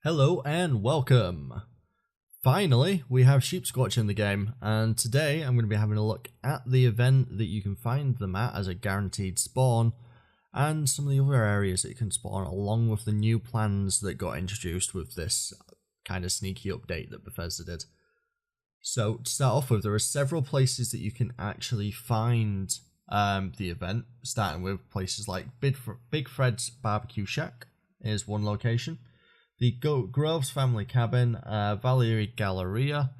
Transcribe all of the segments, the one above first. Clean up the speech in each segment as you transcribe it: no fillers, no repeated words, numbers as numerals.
Hello and welcome! Finally, we have Sheepsquatch in the game, and today I'm going to be having a look at the event that you can find them at as a guaranteed spawn, and some of the other areas that you can spawn, along with the new plans that got introduced with this kind of sneaky update that Bethesda did. So, to start off with, there are several places that you can actually find the event, starting with places like Big Fred's Barbecue Shack is one location. The Groves Family Cabin, Valerie Galleria.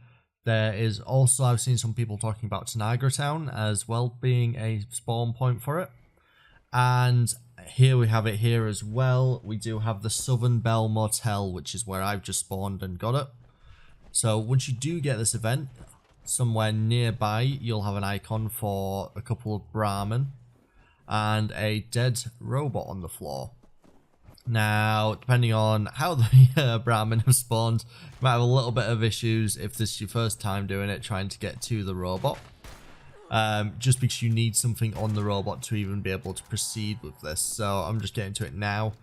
There is also, I've seen some people talking about Tanagra Town as well being a spawn point for it. And here we have it here as well. We do have the Southern Belle Motel, which is where I've just spawned and got it. So once you do get this event, somewhere nearby you'll have an icon for a couple of Brahmin and a dead robot on the floor. Now, depending on how the Brahmin have spawned, you might have a little bit of issues if this is your first time doing it, trying to get to the robot. Just because you need something on the robot to even be able to proceed with this. So I'm just getting to it now.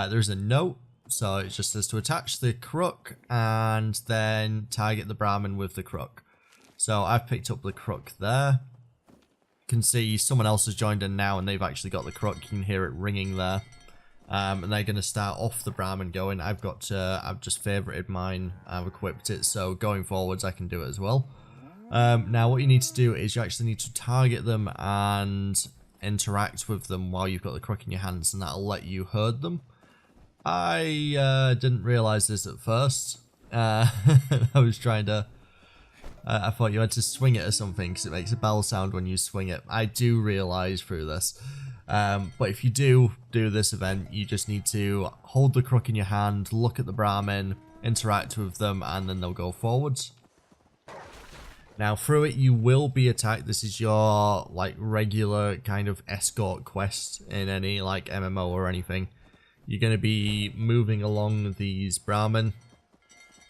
There's a note, so it just says to attach the crook and then target the Brahmin with the crook. So I've picked up the crook there. You can see someone else has joined in now and they've actually got the crook. You can hear it ringing there. And they're going to start off the Brahmin going. I've just favorited mine, I've equipped it, so going forwards I can do it as well. Now what you need to do is you actually need to target them and interact with them while you've got the crook in your hands, and that'll let you herd them. I didn't realise this at first. I was trying to... I thought you had to swing it or something because it makes a bell sound when you swing it. I do realise through this. But if you do this event, you just need to hold the crook in your hand, look at the Brahmin, interact with them, and then they'll go forwards. Now through it you will be attacked. This is your like regular kind of escort quest in any like MMO or anything. You're going to be moving along these Brahmin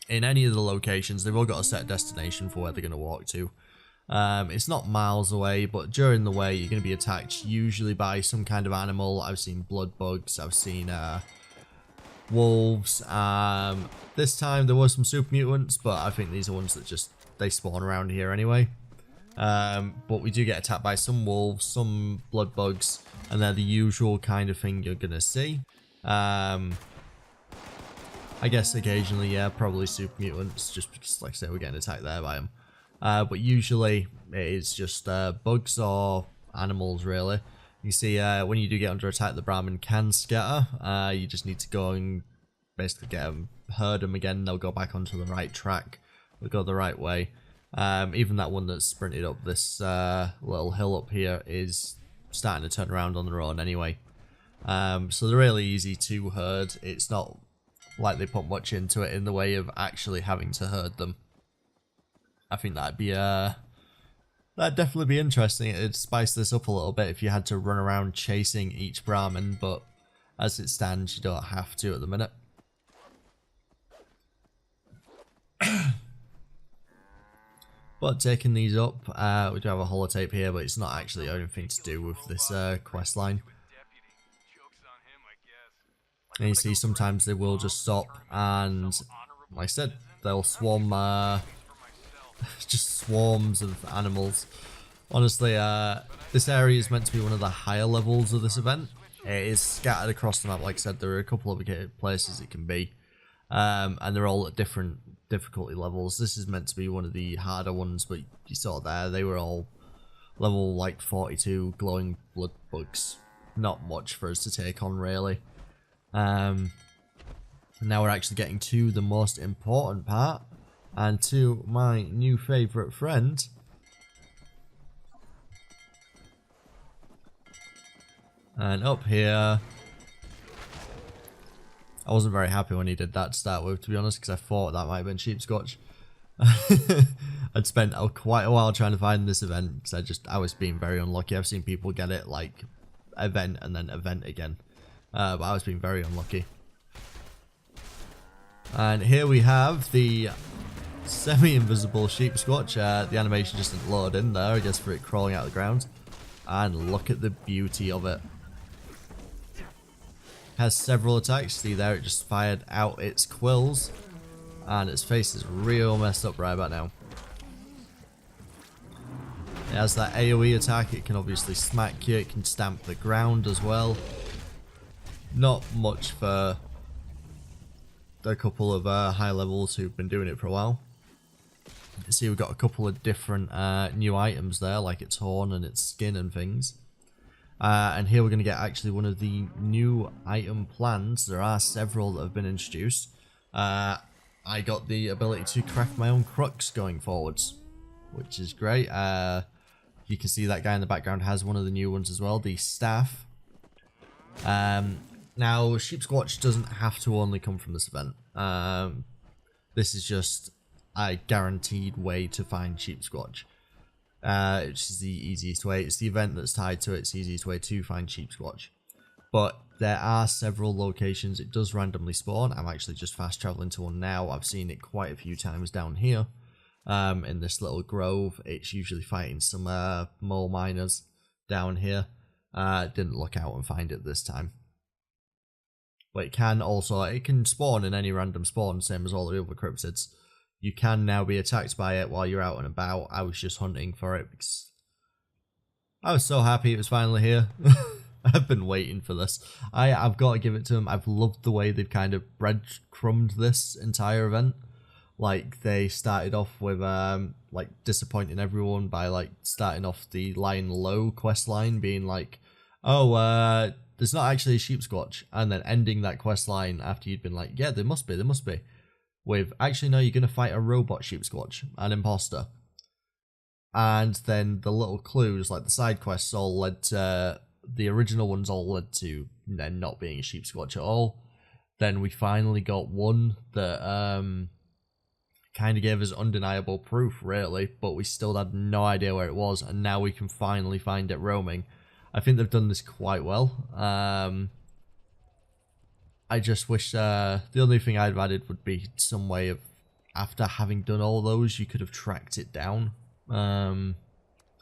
in any of the locations. They've all got a set destination for where they're going to walk to. It's not miles away, but during the way you're going to be attacked usually by some kind of animal. I've seen blood bugs, I've seen wolves. This time there were some super mutants, but I think these are ones that just they spawn around here anyway. But we do get attacked by some wolves, some blood bugs, and they're the usual kind of thing you're going to see. I guess occasionally, yeah, probably super mutants, just because, like I say, we're getting attacked there by them. But usually it is just bugs or animals, really. You see, when you do get under attack, the Brahmin can scatter. You just need to go and basically get them, herd them again. They'll go back onto the right track. They'll go the right way. Even that one that's sprinted up this little hill up here is starting to turn around on their own anyway. So they're really easy to herd. It's not like they put much into it in the way of actually having to herd them. I think that'd definitely be interesting. It'd spice this up a little bit if you had to run around chasing each Brahmin, but as it stands, you don't have to at the minute. But taking these up, we do have a holotape here, but it's not actually anything to do with this quest line. And you see sometimes they will just stop and, like I said, they'll swarm, just swarms of animals. Honestly, this area is meant to be one of the higher levels of this event. It is scattered across the map. Like I said, there are a couple of places it can be, and they're all at different difficulty levels. This is meant to be one of the harder ones, but you saw there, they were all level like 42 glowing blood bugs. Not much for us to take on, really. Now we're actually getting to the most important part, and to my new favourite friend. And up here, I wasn't very happy when he did that to start with, to be honest, because I thought that might have been Sheepsquatch. I'd spent quite a while trying to find this event, because I was being very unlucky. I've seen people get it like event and then event again, but I was being very unlucky. And here we have the semi-invisible Sheepsquatch. The animation just didn't load in there, I guess, for it crawling out of the ground. And look at the beauty of it. Has several attacks. See there, it just fired out its quills. And its face is real messed up right about now. It has that AoE attack. It can obviously smack you. It can stamp the ground as well. Not much for a couple of high levels who've been doing it for a while. You can see we've got a couple of different new items there, like its horn and its skin and things. And here we're going to get actually one of the new item plans. There are several that have been introduced. I got the ability to craft my own crux going forwards, which is great. You can see that guy in the background has one of the new ones as well, the staff. Now, Sheepsquatch doesn't have to only come from this event. This is just a guaranteed way to find Sheepsquatch. Which is the easiest way. It's the event that's tied to it. It's the easiest way to find Sheepsquatch. But there are several locations it does randomly spawn. I'm actually just fast traveling to one now. I've seen it quite a few times down here. In this little grove. It's usually fighting some mole miners down here. Didn't look out and find it this time. But it can spawn in any random spawn, same as all the other cryptids. You can now be attacked by it while you're out and about. I was just hunting for it because I was so happy it was finally here. I've been waiting for this. I've got to give it to them. I've loved the way they've kind of breadcrumbed this entire event. Like, they started off with like disappointing everyone by like starting off the Lying Low quest line being like, oh, there's not actually a Sheepsquatch, and then ending that quest line after you'd been like, yeah, there must be, with, actually no, you're going to fight a robot Sheepsquatch, an imposter. And then the little clues, like the side quests, all led to, the original ones all led to then not being a Sheepsquatch at all. Then we finally got one that kind of gave us undeniable proof, really, but we still had no idea where it was, and now we can finally find it roaming. I think they've done this quite well. I just wish the only thing I'd added would be some way of, after having done all those, you could have tracked it down.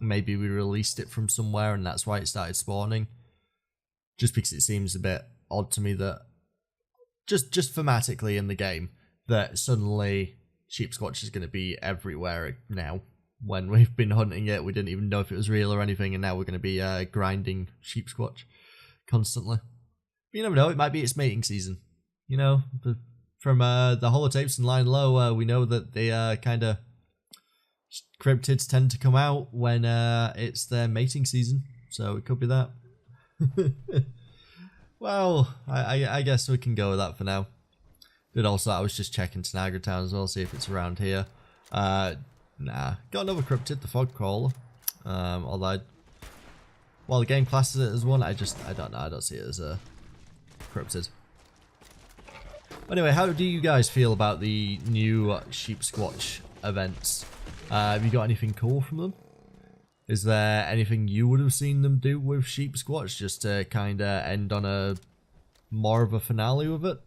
Maybe we released it from somewhere and that's why it started spawning. Just because it seems a bit odd to me that, just thematically in the game, that suddenly Sheepsquatch is going to be everywhere now. When we've been hunting it, we didn't even know if it was real or anything, and now we're going to be grinding Sheepsquatch constantly. But you never know, it might be its mating season. You know, from the holotapes and Lying Low, we know that they kind of cryptids tend to come out when it's their mating season, so it could be that. Well, I guess we can go with that for now. But also, I was just checking Tanagra Town as well, see if it's around here. Nah, got another cryptid, the Fog Crawler. Although, while the game classes it as one, I don't know, I don't see it as a cryptid. Anyway, how do you guys feel about the new Sheepsquatch events? Have you got anything cool from them? Is there anything you would have seen them do with Sheepsquatch just to kind of end on a more of a finale with it?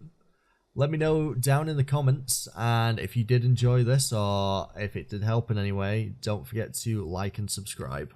Let me know down in the comments, and if you did enjoy this or if it did help in any way, don't forget to like and subscribe.